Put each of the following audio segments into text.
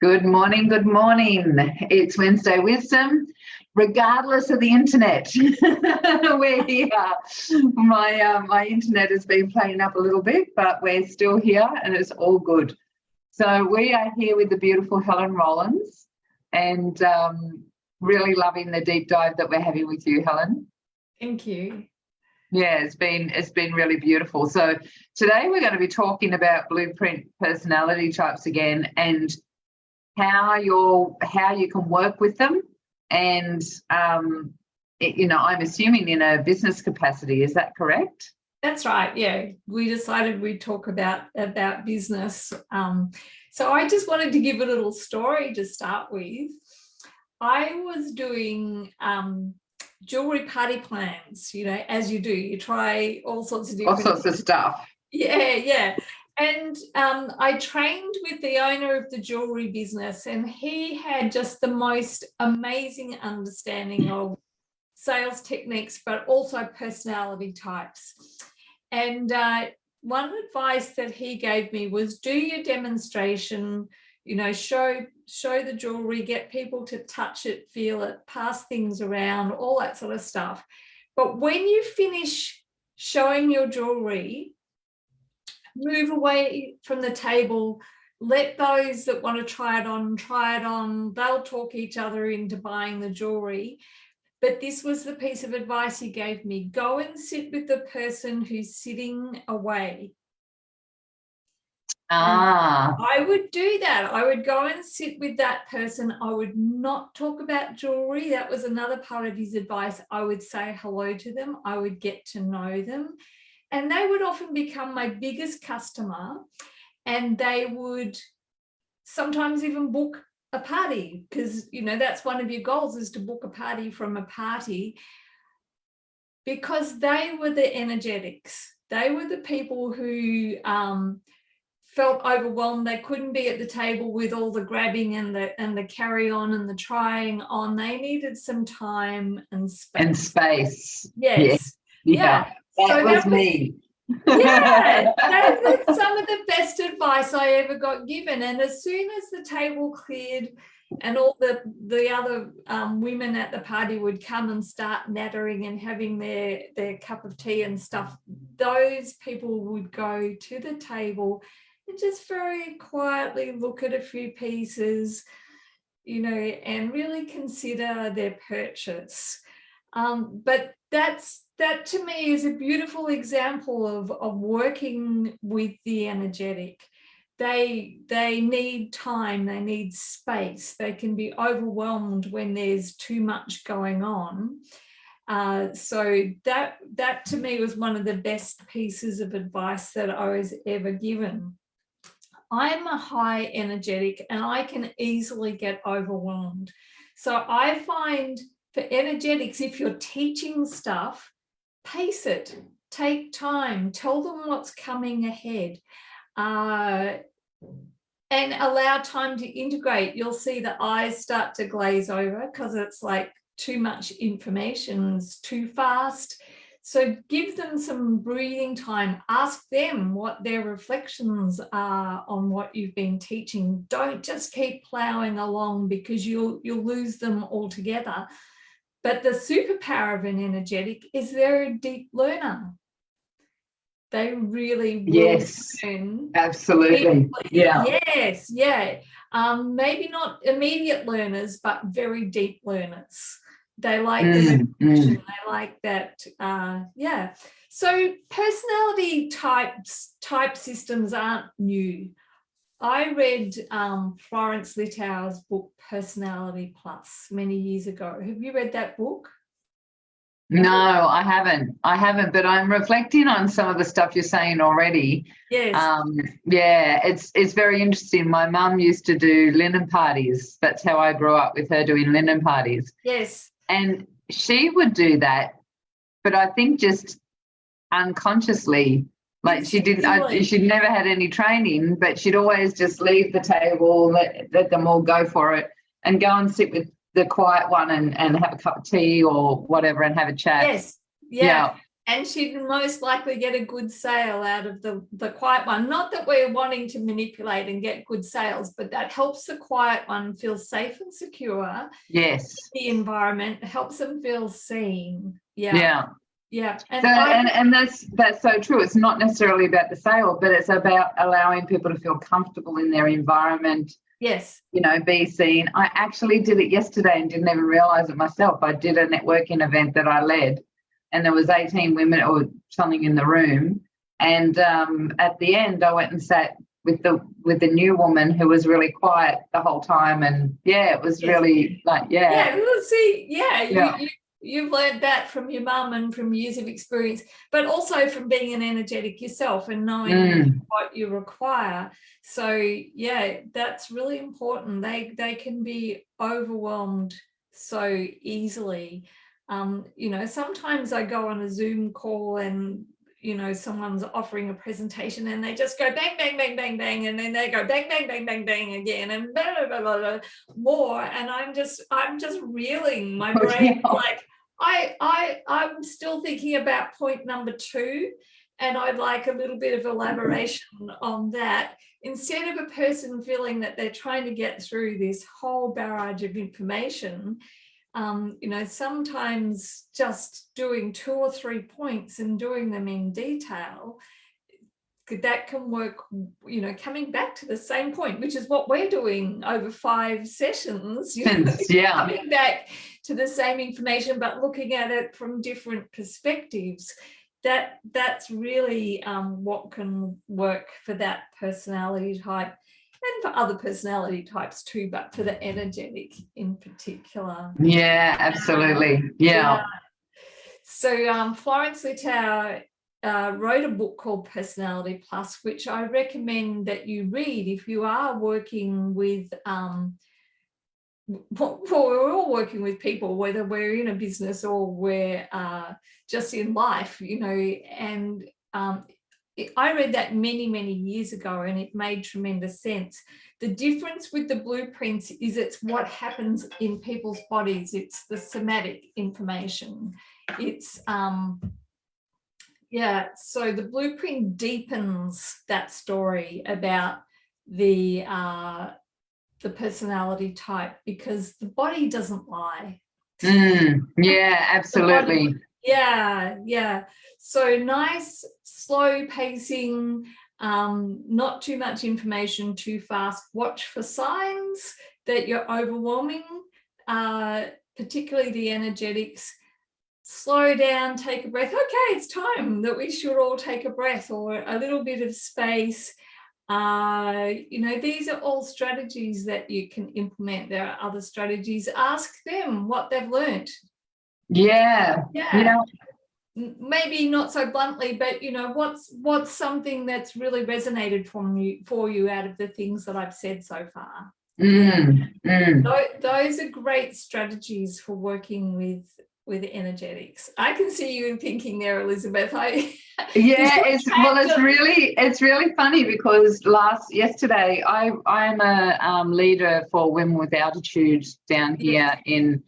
Good morning, good morning. It's Wednesday Wisdom, regardless of the internet. We're here. My internet has been playing up a little bit, but we're still here and it's all good. So we are here with the beautiful Helen Rowlands and really loving the deep dive that we're having with you, Helen. Thank you. Yeah, it's been really beautiful. So today we're going to be talking about blueprint personality types again and how you can work with them, and I'm assuming in a business capacity. Is that correct? That's right. Yeah, we decided we'd talk about business. So I just wanted to give a little story to start with. I was doing jewelry party plans. As you do, you try all sorts of stuff. Yeah. And I trained with the owner of the jewelry business, and he had just the most amazing understanding of sales techniques, but also personality types. And one advice that he gave me was do your demonstration, show the jewelry, get people to touch it, feel it, pass things around, all that sort of stuff. But when you finish showing your jewelry, move away from the table, let those that want to try it on, they'll talk each other into buying the jewelry. But this was the piece of advice he gave me: go and sit with the person who's sitting away. I would do that. I would go and sit with that person. I would not talk about jewelry. That was another part of his advice. I would say hello to them. I would get to know them. And they would often become my biggest customer, and they would sometimes even book a party, because, that's one of your goals, is to book a party from a party, because they were the energetics. They were the people who felt overwhelmed. They couldn't be at the table with all the grabbing and the carry on and the trying on. They needed some time and space. Yes. Yeah. That was me. Yeah, that was some of the best advice I ever got given. And as soon as the table cleared and all the other women at the party would come and start nattering and having their cup of tea and stuff, those people would go to the table and just very quietly look at a few pieces, and really consider their purchase. But that to me is a beautiful example of working with the energetic. They need time, they need space, they can be overwhelmed when there's too much going on. So that to me was one of the best pieces of advice that I was ever given. I'm a high energetic and I can easily get overwhelmed. So I find for energetics, if you're teaching stuff, pace it, take time, tell them what's coming ahead, and allow time to integrate. You'll see the eyes start to glaze over because it's like too much information, it's too fast. So give them some breathing time. Ask them what their reflections are on what you've been teaching. Don't just keep plowing along, because you'll lose them altogether. But the superpower of an energetic is they're a deep learner. They really will learn. Absolutely. Deeply. Yeah. Yes, yeah. Maybe not immediate learners, but very deep learners. They like the repetition. They like that. Yeah. So personality type systems aren't new. I read Florence Litau's book Personality Plus many years ago. Have you read that book? No, I haven't, but I'm reflecting on some of the stuff you're saying already. Yes. Yeah, it's very interesting. My mum used to do linen parties. That's how I grew up, with her doing linen parties. Yes. And she would do that, but I think just unconsciously. Like she'd never had any training, but she'd always just leave the table, let them all go for it, and go and sit with the quiet one and have a cup of tea or whatever and have a chat. Yes. Yeah. And she'd most likely get a good sale out of the quiet one. Not that we're wanting to manipulate and get good sales, but that helps the quiet one feel safe and secure. Yes. The environment helps them feel seen. Yeah. Yeah. And that's so true. It's not necessarily about the sale, but it's about allowing people to feel comfortable in their environment. Yes. You know, be seen. I actually did it yesterday and didn't even realize it myself. I did a networking event that I led, and there was 18 women or something in the room. And at the end, I went and sat with the new woman who was really quiet the whole time. And yeah, it was really like, yeah. Well, see, you've learned that from your mum and from years of experience, but also from being an energetic yourself and knowing what you require. So yeah, that's really important. They can be overwhelmed so easily. You know, sometimes I go on a Zoom call and, you know, someone's offering a presentation and they just go bang, bang, bang, bang, bang, and then they go bang, bang, bang, bang, bang again, and blah, blah, blah, blah, blah, more. And I'm just reeling. My brain, like, I'm still thinking about point number 2, and I'd like a little bit of elaboration on that. Instead of a person feeling that they're trying to get through this whole barrage of information, you know, sometimes just doing 2 or 3 points and doing them in detail, that can work, you know, coming back to the same point, which is what we're doing over 5 sessions, you know, coming back to the same information, but looking at it from different perspectives. That's really what can work for that personality type, and for other personality types too, but for the energetic in particular. Yeah, absolutely. Yeah. So Florence Littauer wrote a book called Personality Plus, which I recommend that you read if you are working with, well, we're all working with people, whether we're in a business or we're just in life, you know, and I read that many, many years ago, and it made tremendous sense. The difference with the blueprints is it's what happens in people's bodies. It's the somatic information. It's, yeah, so the blueprint deepens that story about the personality type, because the body doesn't lie. Yeah, absolutely. Yeah. So nice, slow pacing, not too much information too fast. Watch for signs that you're overwhelming, particularly the energetics. Slow down, take a breath. Okay, it's time that we should all take a breath or a little bit of space. You know, these are all strategies that you can implement. There are other strategies. Ask them what they've learned. Yeah. You know, maybe not so bluntly, but you know, what's something that's really resonated for you out of the things that I've said so far. Those are great strategies for working with energetics. I can see you thinking there, Elizabeth. It's really funny because yesterday I'm a leader for women with altitude down here in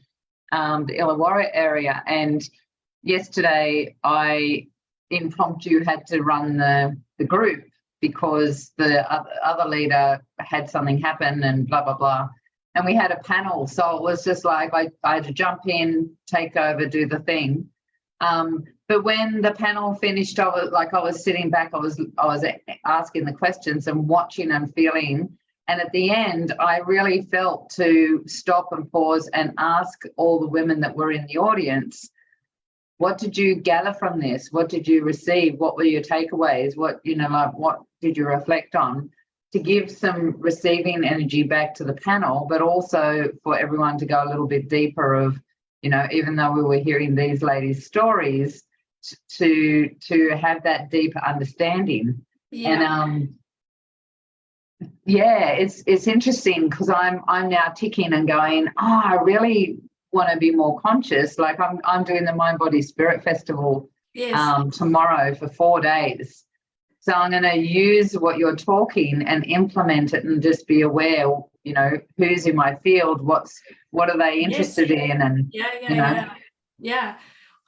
the Illawarra area, and yesterday I impromptu had to run the group because the other leader had something happen and blah blah blah, and we had a panel, so it was just like I had to jump in, take over, do the thing. But when the panel finished, I was sitting back, I was asking the questions and watching and feeling. And at the end, I really felt to stop and pause and ask all the women that were in the audience, what did you gather from this? What did you receive? What were your takeaways? What did you reflect on? To give some receiving energy back to the panel, but also for everyone to go a little bit deeper of, you know, even though we were hearing these ladies' stories, to have that deeper understanding. And it's interesting because I'm now ticking and going, I really want to be more conscious. Like I'm doing the Mind Body Spirit Festival tomorrow for 4 days. So I'm going to use what you're talking and implement it and just be aware, you know, who's in my field, what are they interested in, and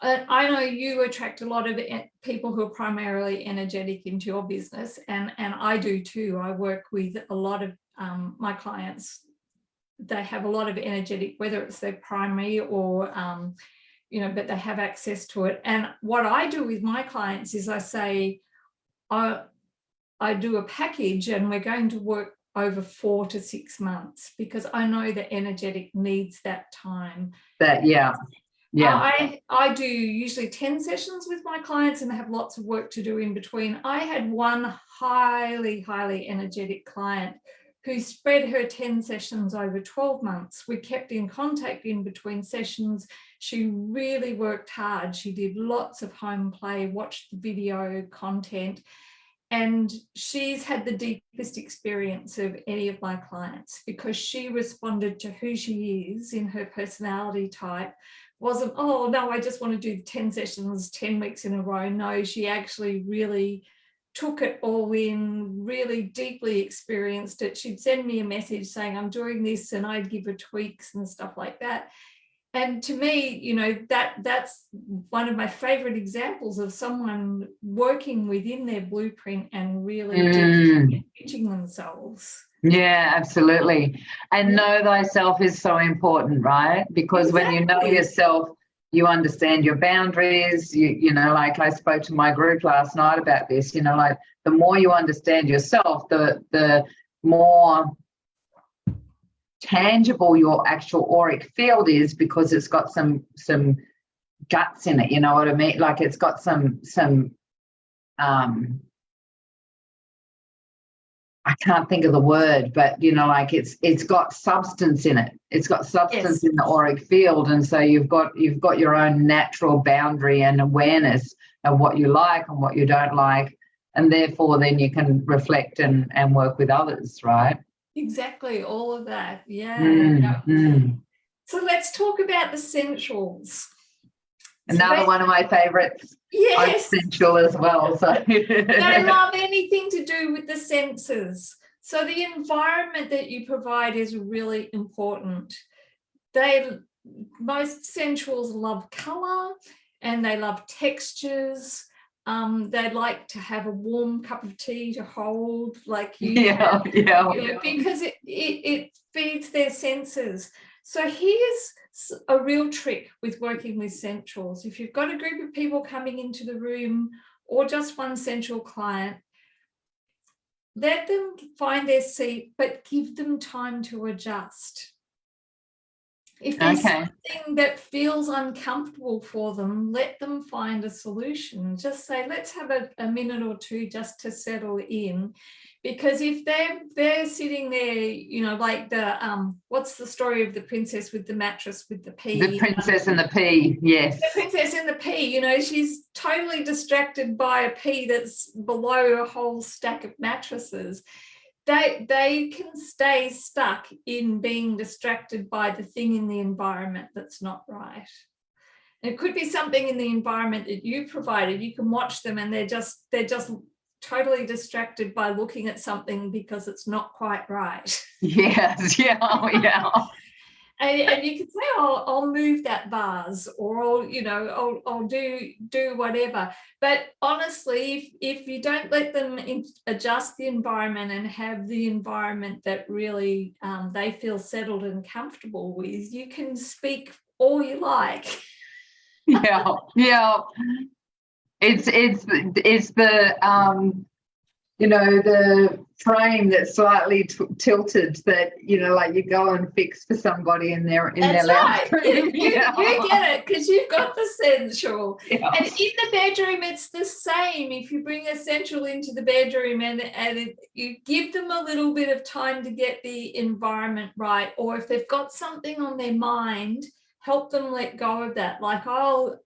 I know you attract a lot of people who are primarily energetic into your business, and I do too. I work with a lot of my clients. They have a lot of energetic, whether it's their primary or but they have access to it. And what I do with my clients is I say, I do a package, and we're going to work over 4 to 6 months, because I know the energetic needs that time. I do usually 10 sessions with my clients, and they have lots of work to do in between. I had one highly energetic client who spread her 10 sessions over 12 months. We kept in contact in between sessions. She really worked hard. She did lots of home play, watched the video content, and she's had the deepest experience of any of my clients, because she responded to who she is in her personality type. Wasn't, oh no, I just want to do 10 sessions 10 weeks in a row. No, she actually really took it all in, really deeply experienced it. She'd send me a message saying, I'm doing this, and I'd give her tweaks and stuff like that. And to me, that's one of my favorite examples of someone working within their blueprint and really enriching themselves. Yeah, absolutely. And know thyself is so important, right? Because when you know yourself, you understand your boundaries. Like I spoke to my group last night about this, like the more you understand yourself, the more tangible your actual auric field is, because it's got some guts in it, you know what I mean? Like it's got some I can't think of the word, but like it's got substance in it. It's got substance in the auric field, and so you've got your own natural boundary and awareness of what you like and what you don't like, and therefore then you can reflect and work with others, right? Exactly, all of that. Yeah. So let's talk about the sensuals. Another one of my favorites. Yes. I'm sensual as well. So they love anything to do with the senses. So the environment that you provide is really important. Most sensuals love color, and they love textures. They like to have a warm cup of tea to hold, like you have, because it feeds their senses. So here's a real trick with working with sensuals. If you've got a group of people coming into the room, or just one sensual client, let them find their seat, but give them time to adjust. If there's something that feels uncomfortable for them, let them find a solution. Just say, let's have a minute or two just to settle in. Because if they're sitting there, like the what's the story of the princess with the mattress with the pea? The princess and the pea, yes. The princess and the pea, she's totally distracted by a pea that's below a whole stack of mattresses. They can stay stuck in being distracted by the thing in the environment that's not right. And it could be something in the environment that you provided. You can watch them, and they're just totally distracted by looking at something because it's not quite right. Yes, And you can say, I'll move that vase, or I'll do whatever. But honestly, if you don't let them adjust the environment and have the environment that really they feel settled and comfortable with, you can speak all you like. It's the the frame that's slightly tilted that like you go and fix for somebody in their lounge room. You get it, because you've got the sensual. And in the bedroom it's the same. If you bring a sensual into the bedroom and you give them a little bit of time to get the environment right, or if they've got something on their mind, help them let go of that. Like I'll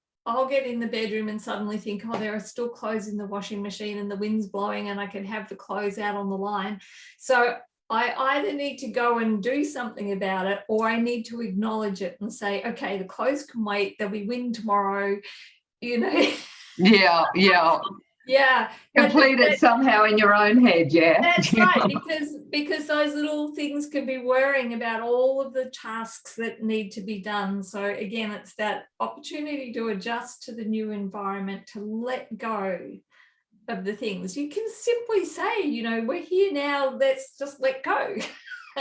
get in the bedroom and suddenly think, oh, there are still clothes in the washing machine and the wind's blowing and I can have the clothes out on the line. So I either need to go and do something about it, or I need to acknowledge it and say, okay, the clothes can wait. There'll be wind tomorrow, Yeah. Yeah. Complete it somehow in your own head, yeah. That's right, because those little things can be worrying about all of the tasks that need to be done. So again, it's that opportunity to adjust to the new environment, to let go of the things. You can simply say, you know, we're here now, let's just let go.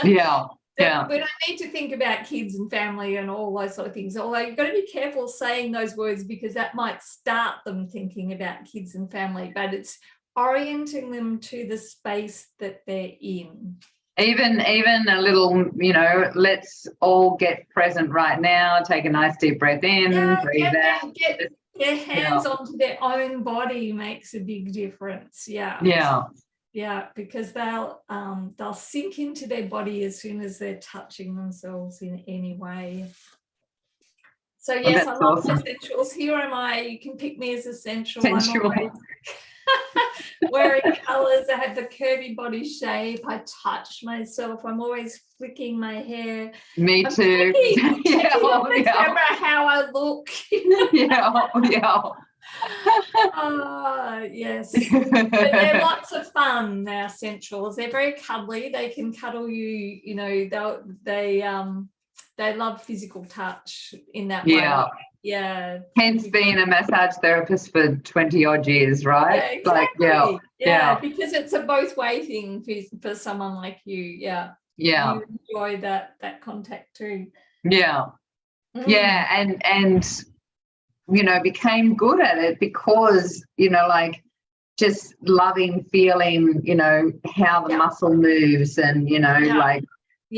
Yeah. Yeah. We don't need to think about kids and family and all those sort of things. Although you've got to be careful saying those words, because that might start them thinking about kids and family, but it's orienting them to the space that they're in. Even a little, you know, let's all get present right now. Take a nice deep breath in, breathe out. Get their hands onto their own body makes a big difference. Yeah. Yeah. Yeah, because they'll sink into their body as soon as they're touching themselves in any way. So yes, I love essentials. Here am I. You can pick me as essential. I'm always wearing colours. I have the curvy body shape. I touch myself. I'm always flicking my hair. Me too. Remember how I look. Yeah. Yes. But they're lots of fun, our essentials. They're very cuddly. They can cuddle you, you know, they love physical touch in that way. Yeah. Hence being a massage therapist for 20 odd years, right? Yeah, exactly. Yeah. Because it's a both way thing for someone like you. Yeah. Yeah. You enjoy that contact too. Yeah. Yeah. And you know, became good at it because, you know, like just loving feeling, you know, how the muscle moves and, you know, like,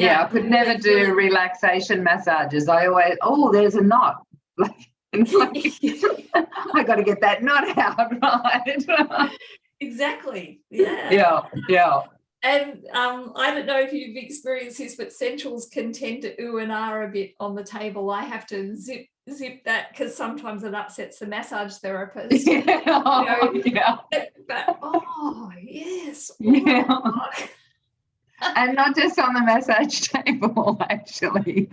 I could never do relaxation massages. I always, there's a knot. Like, I got to get that knot out, right? Exactly. Yeah. Yeah. And I don't know if you've experienced this, but essentials can tend to ooh and ah a bit on the table. I have to zip that because sometimes it upsets the massage therapist. But yes. And not just on the massage table, actually.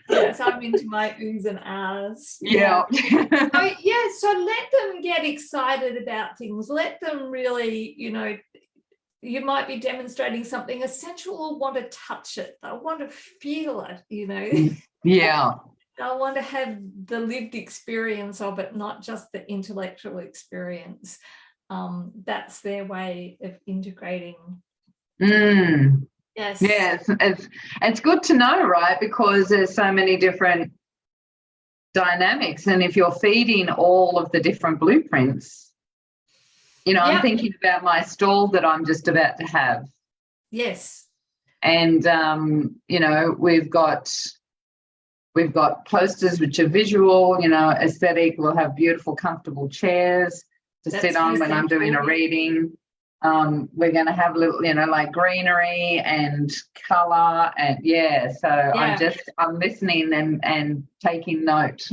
Yes, I'm into my oohs and ahs. Yeah. So let them get excited about things. Let them really, you know, you might be demonstrating something. Essential will want to touch it. They'll want to feel it, you know. Yeah. They'll want to have the lived experience of it, not just the intellectual experience. That's their way of integrating. Yes. Yeah, it's good to know, right? Because there's so many different dynamics, and if you're feeding all of the different blueprints, you know, I'm thinking about my stall that I'm just about to have. Yes. And you know, we've got posters which are visual, you know, aesthetic. We'll have beautiful, comfortable chairs to sit on when I'm doing a reading. We're going to have a little, you know, like greenery and colour, and I'm listening and taking note.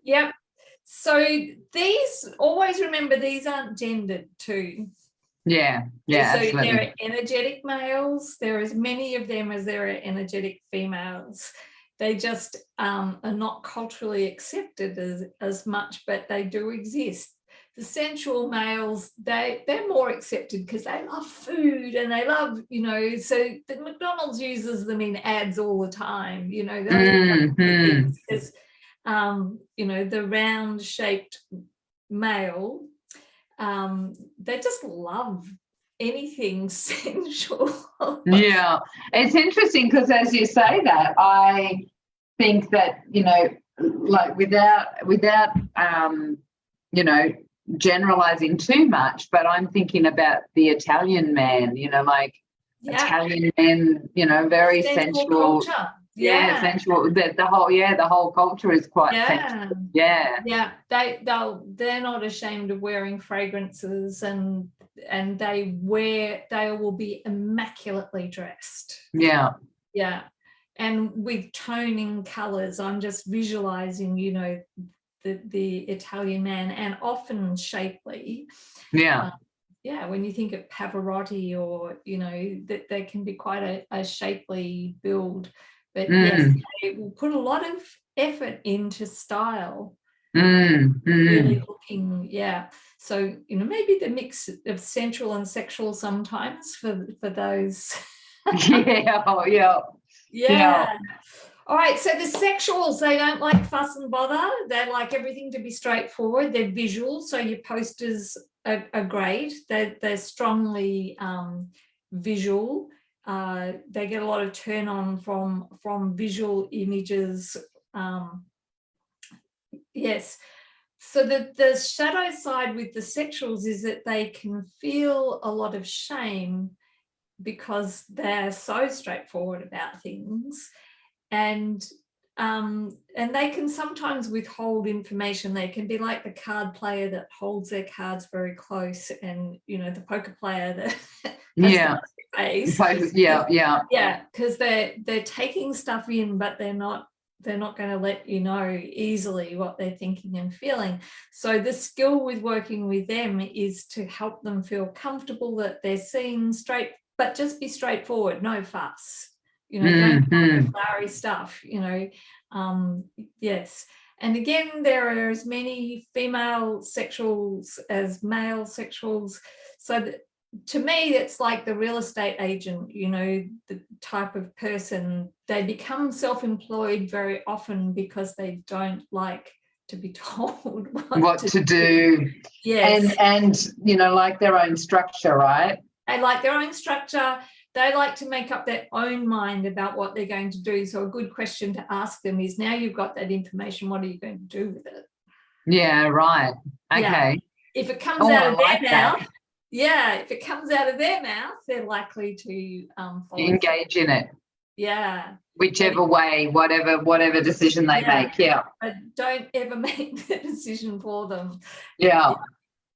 Yep. So these, always remember, these aren't gendered too. Yeah, So absolutely. there are energetic males. There are as many of them as there are energetic females. They just are not culturally accepted as much, but they do exist. The sensual males, they're more accepted because they love food and they love, you know, so the McDonald's uses them in ads all the time, you know, because, you know, the round shaped male, they just love anything sensual. Yeah, it's interesting because as you say that, I think that, you know, like without you know, generalizing too much, but I'm thinking about the Italian man, you know, like Italian men, you know, very sensual. Sensual. The whole culture is quite sensual. They're not ashamed of wearing fragrances, and they will be immaculately dressed. And with toning colors. I'm just visualizing, you know, the Italian man, and often shapely. When you think of Pavarotti, or, you know, that they can be quite a shapely build. But yes, they will put a lot of effort into style. Really looking, so maybe the mix of sensual and sexual sometimes for those. Yeah. All right, so the sexuals, they don't like fuss and bother. They like everything to be straightforward. They're visual, so your posters are great. They're strongly visual. They get a lot of turn on from visual images. Yes. So the shadow side with the sexuals is that they can feel a lot of shame because they're so straightforward about things. And they can sometimes withhold information. They can be like the card player that holds their cards very close, and the poker player that has the face. Because they're taking stuff in, but they're not going to let you know easily what they're thinking and feeling. So the skill with working with them is to help them feel comfortable that they're seen straight, but just be straightforward, no fuss. Don't do flowery stuff, yes. And again, there are as many female sexuals as male sexuals. So that, to me, it's like the real estate agent, the type of person. They become self-employed very often because they don't like to be told what to do. Yes. And like their own structure, right? They like their own structure. They like to make up their own mind about what they're going to do. So a good question to ask them is, now you've got that information, what are you going to do with it? Yeah, right. Okay. Yeah. If it comes out of their mouth, if it comes out of their mouth, they're likely to engage in it. Yeah. Whichever way, whatever decision they make. Yeah. But don't ever make the decision for them. Yeah.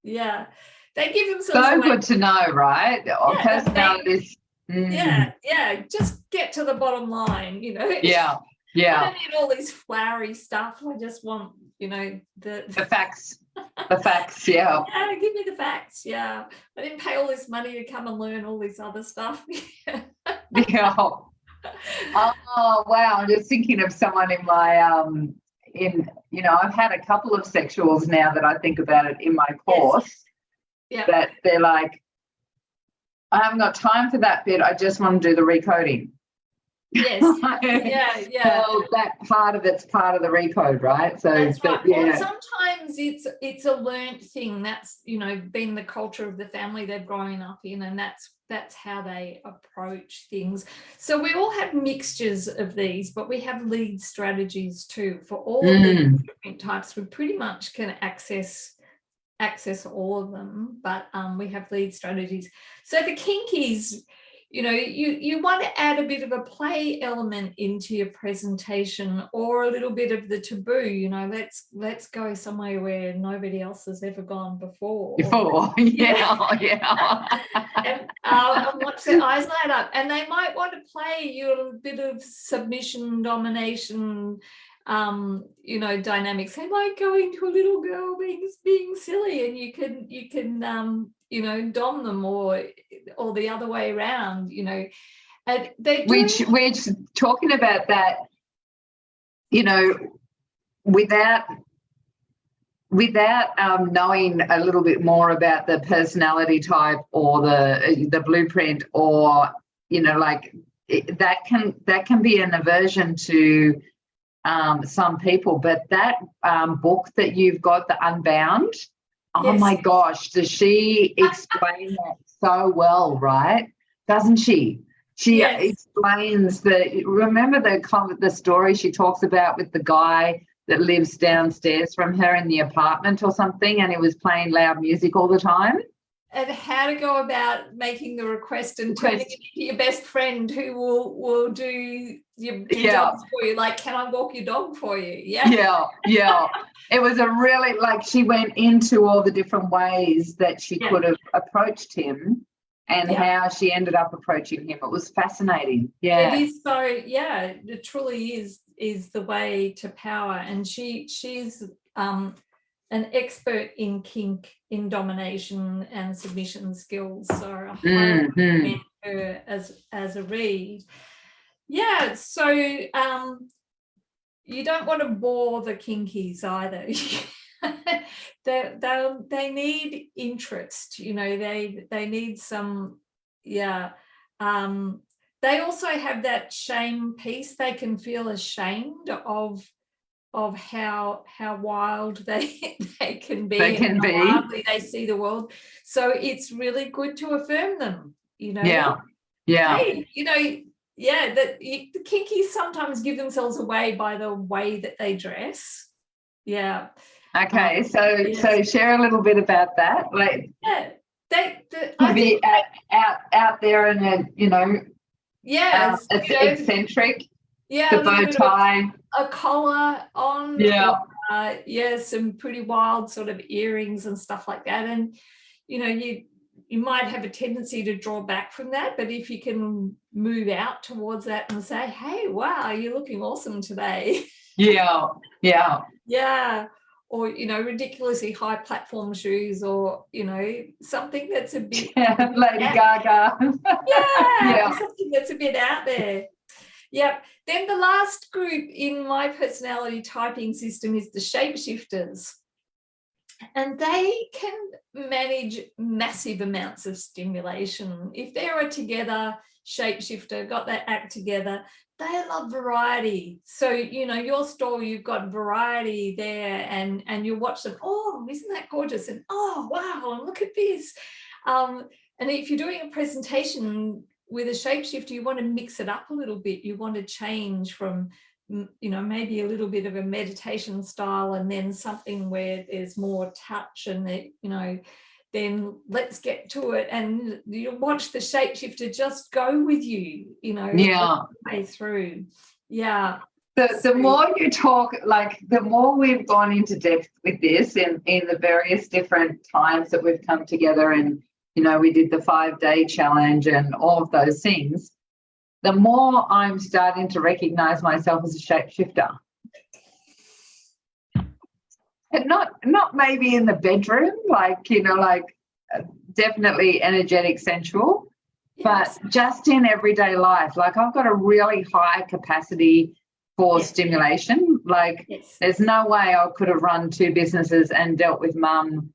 Yeah. They give themselves so good to know, right? Personalities. Just get to the bottom line, Yeah. I don't need all these flowery stuff. I just want, the facts. The facts, yeah. Yeah, give me the facts. Yeah. I didn't pay all this money to come and learn all this other stuff. Yeah. Oh wow. I'm just thinking of someone in my I've had a couple of sexuals now that I think about it in my course. Yeah. That they're like, I haven't got time for that bit. I just want to do the recoding. Yes. Yeah. So that part of it's part of the recode, right? So that's right. Well, sometimes it's a learnt thing. That's been the culture of the family they've grown up in, and that's how they approach things. So we all have mixtures of these, but we have lead strategies too for all of the different types. We pretty much can access all of them, but we have lead strategies. So the kinkies, you want to add a bit of a play element into your presentation, or a little bit of the taboo. Let's go somewhere where nobody else has ever gone before. Yeah. And watch their eyes light up, and they might want to play you a little bit of submission, domination, dynamics. They might go into a little girl being silly, and you can dom them, or the other way around, and which talking about that, without knowing a little bit more about the personality type or the blueprint, or that can be an aversion to some people. But that book that you've got, the Unbound, oh my gosh, does she explain that so well, right? Doesn't she? She explains remember the story she talks about with the guy that lives downstairs from her in the apartment or something, and he was playing loud music all the time? And how to go about making the request and turning it into your best friend who will do your jobs for you. Like, can I walk your dog for you? Yeah. It was a really, she went into all the different ways that she could have approached him, and how she ended up approaching him. It was fascinating. Yeah. It is so, it truly is the way to power. And she's an expert in kink, in domination and submission skills. So I highly recommend her as a read. Yeah, so you don't want to bore the kinkies either. They need interest, you know, they need some, yeah. They also have that shame piece. They can feel ashamed of how wild they can be, and how wildly they see the world. So it's really good to affirm them, you know. Hey, you know, that the kinkies sometimes give themselves away by the way that they dress. Okay, so share a little bit about that. Like, I be out there in a, you know, eccentric. The bow tie, a collar on, some pretty wild sort of earrings and stuff like that. And you know, you might have a tendency to draw back from that, but if you can move out towards that and say, hey, wow, you're looking awesome today. Or, you know, ridiculously high platform shoes, or, you know, something that's a bit Lady Gaga. Something that's a bit out there. Then the last group in my personality typing system is the shapeshifters. And they can manage massive amounts of stimulation. If they're a together shapeshifter, got that act together, they love variety. So, you know, your store, you've got variety there, and you watch them. Oh, isn't that gorgeous? And oh, wow, and look at this. And if you're doing a presentation with a shapeshifter, you want to mix it up a little bit. You want to change from, you know, maybe a little bit of a meditation style, and then something where there's more touch, and you know, then let's get to it. And you watch the shapeshifter just go with you, you know, way through. The more you talk, like the more we've gone into depth with this in the various different times that we've come together, and, you know, we did the 5-day challenge and all of those things, the more I'm starting to recognize myself as a shapeshifter. And not maybe in the bedroom, like, you know, like definitely energetic, sensual, but just in everyday life. Like, I've got a really high capacity for stimulation. Like, there's no way I could have run 2 businesses and dealt with mum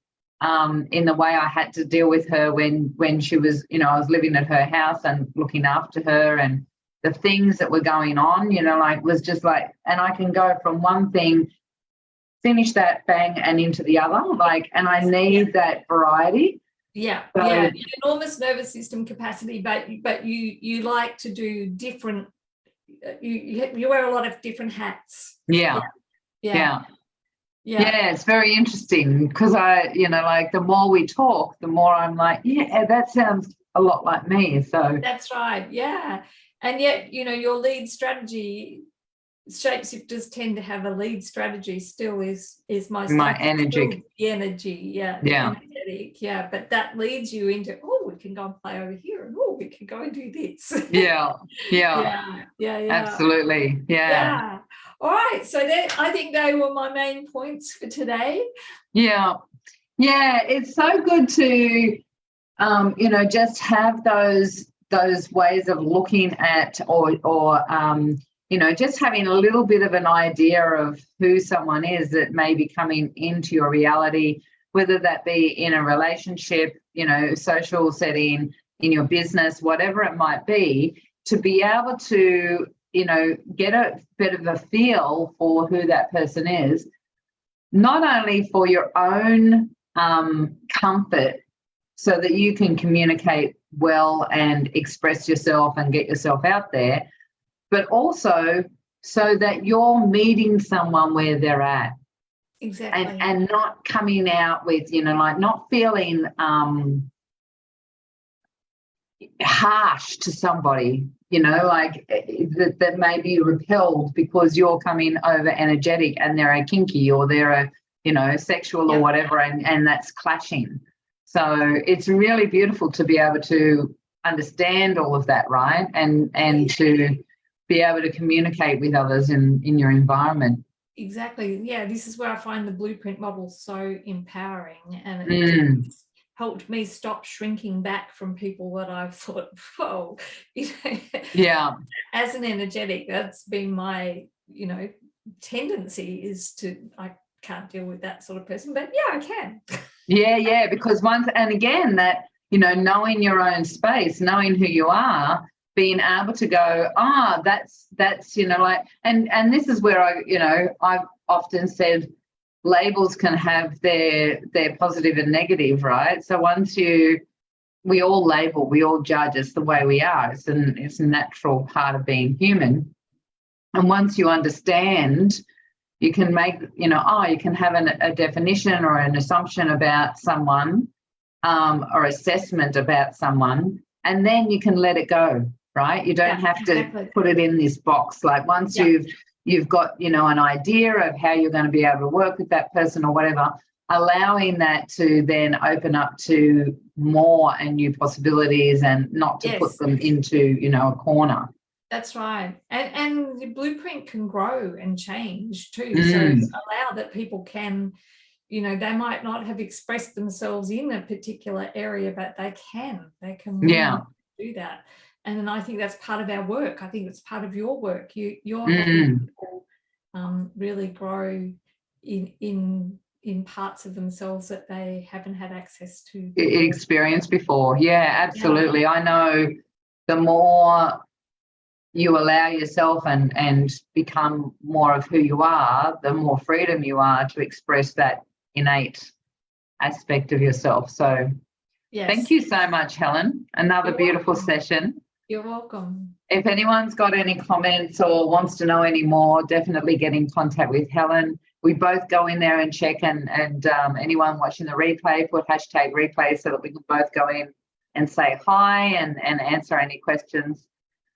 in the way I had to deal with her when she was, you know, I was living at her house and looking after her, and the things that were going on, you know, like, was just like, and I can go from one thing, finish that, bang, and into the other, like, and I need that variety. Enormous nervous system capacity, but you like to do different, you wear a lot of different hats. It's very interesting, because I, you know, like, the more we talk, the more I'm like, that sounds a lot like me. So that's right. And yet, you know, your lead strategy, shapeshifters tend to have a lead strategy still is my energy. The energy, energetic, but that leads you into, oh, we can go and play over here, and oh, we can go and do this. Absolutely. All right, so I think they were my main points for today. It's so good to you know, just have those ways of looking at, or you know, just having a little bit of an idea of who someone is that may be coming into your reality, whether that be in a relationship, you know, social setting, in your business, whatever it might be, to be able to, you know, get a bit of a feel for who that person is, not only for your own comfort, so that you can communicate well and express yourself and get yourself out there, but also so that you're meeting someone where they're at. Exactly. And not coming out with, you know, like, not feeling harsh to somebody, you know, like that may be repelled because you're coming over energetic and they're a kinky, or they're a, you know, sexual or whatever, and that's clashing. So it's really beautiful to be able to understand all of that, right? And to be able to communicate with others in your environment. Exactly. This is where I find the blueprint model so empowering, and it helped me stop shrinking back from people that I've thought, whoa, you know, as an energetic, that's been my, you know, tendency is to, I can't deal with that sort of person, but yeah, I can. Yeah, because once, and again, that, you know, knowing your own space, knowing who you are, being able to go, that's, you know, like, and this is where I've often said labels can have their positive and negative, right? So once we all label, we all judge, it's the way we are. It's a natural part of being human. And once you understand, you can make, you can have a definition or an assumption about someone, or assessment about someone, and then you can let it go, right? You don't have to put it in this box. Like once you've got, an idea of how you're going to be able to work with that person or whatever, allowing that to then open up to more and new possibilities, and not to put them into, a corner. That's right. And the blueprint can grow and change too. So allow that people can, they might not have expressed themselves in a particular area, but they can do that. And then I think that's part of our work. I think it's part of your work. You're helping people really grow in parts of themselves that they haven't had access to experience before. Yeah, absolutely. I know the more you allow yourself and become more of who you are, the more freedom you are to express that innate aspect of yourself. So thank you so much, Helen. Another beautiful session. You're welcome. If anyone's got any comments or wants to know any more, definitely get in contact with Helen. We both go in there and check, and anyone watching the replay, put #replay so that we can both go in and say hi and answer any questions.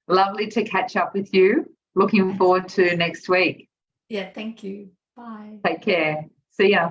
Lovely to catch up with you. Looking forward to next week. Yeah, thank you. Bye. Take care. See ya.